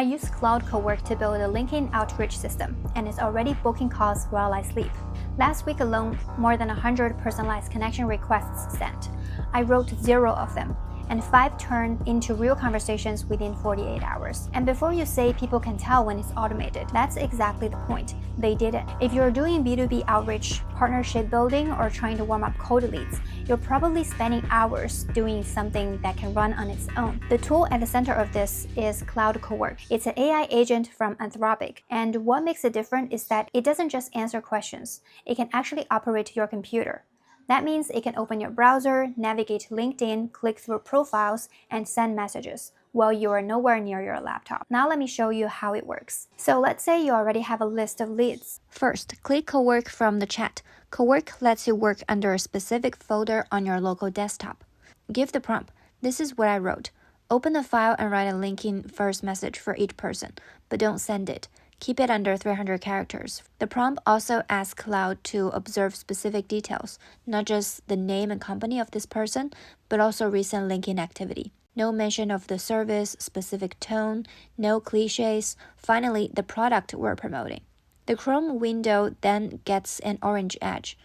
use Cloud Cowork to build a LinkedIn outreach system, and it's already booking calls while I sleep. Last week alone, more than 100 personalized connection requests sent. I wrote 0 of them, and 5 turned into real conversations within 48 hours. And before you say people can tell when it's automated, that's exactly the point. They did it. If you're doing B2B outreach, partnership building, or trying to warm up cold leads, you're probably spending hours doing something that can run on its own. The tool at the center of this is Claude Cowork. It's an AI agent from Anthropic, and what makes it different is that it doesn't just answer questions. It can actually operate your computer. That means it can open your browser, navigate LinkedIn, click through profiles, and send messages while you are nowhere near your laptop. Now let me show you how it works. So let's say you already have a list of leads. First, click Cowork from the chat. Cowork lets you work under a specific folder on your local desktop. Give the prompt. This is what I wrote. Open the file and write a LinkedIn first message for each person, but don't send it. Keep it under 300 characters. The prompt also asks Cloud to observe specific details, not just the name and company of this person, but also recent LinkedIn activity. No mention of the service, specific tone, no cliches, finally, the product we're promoting. The Chrome window then gets an orange edge,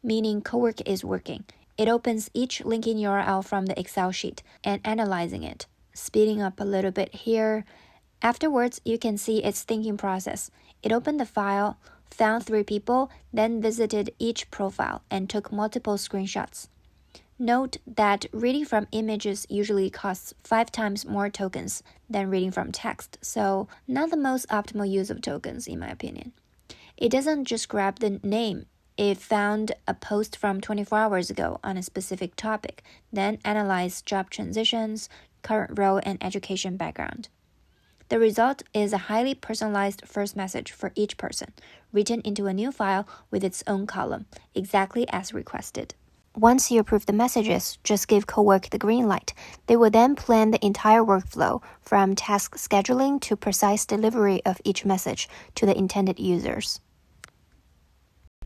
meaning Cowork is working. It opens each LinkedIn URL from the Excel sheet and analyzing it, speeding up a little bit here. Afterwards, you can see its thinking process. It opened the file, found 3 people, then visited each profile and took multiple screenshots. Note that reading from images usually costs 5 times more tokens than reading from text, so not the most optimal use of tokens in my opinion. It doesn't just grab the name. It found a post from 24 hours ago on a specific topic, then analyzed job transitions, current role, and education background. The result is a highly personalized first message for each person, written into a new file with its own column, exactly as requested. Once you approve the messages, just give Cowork the green light. They will then plan the entire workflow, from task scheduling to precise delivery of each message to the intended users.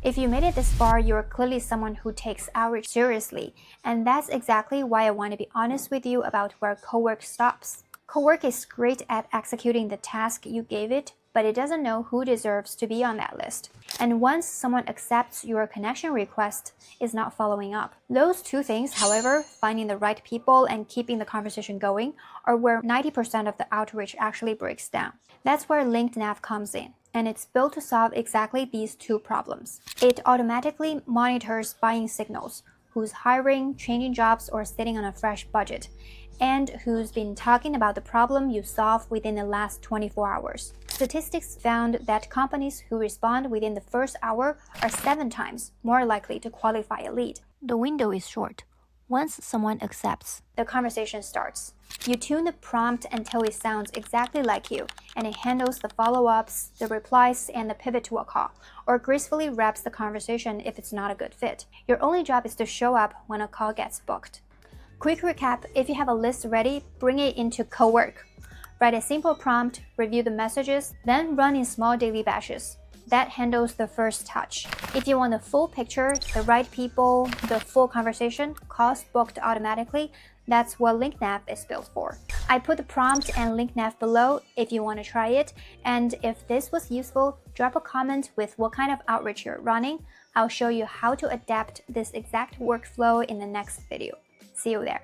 If you made it this far, you're clearly someone who takes outreach seriously, and that's exactly why I want to be honest with you about where Cowork stops. Cowork is great at executing the task you gave it, but it doesn't know who deserves to be on that list. And once someone accepts your connection request, it's not following up. Those 2 things, however, finding the right people and keeping the conversation going, are where 90% of the outreach actually breaks down. That's where LinkedNav comes in, and it's built to solve exactly these 2 problems. It automatically monitors buying signals, who's hiring, changing jobs, or sitting on a fresh budget, and who's been talking about the problem you solved within the last 24 hours. Statistics found that companies who respond within the first hour are 7 times more likely to qualify a lead. The window is short. Once someone accepts, the conversation starts. You tune the prompt until it sounds exactly like you, and it handles the follow-ups, the replies, and the pivot to a call, or gracefully wraps the conversation if it's not a good fit. Your only job is to show up when a call gets booked. Quick recap, if you have a list ready, bring it into Cowork. Write a simple prompt, review the messages, then run in small daily batches. That handles the first touch. If you want the full picture, the right people, the full conversation, calls booked automatically, that's what LinkedNav is built for. I put the prompt and LinkedNav below if you want to try it. And if this was useful, drop a comment with what kind of outreach you're running. I'll show you how to adapt this exact workflow in the next video. See you there.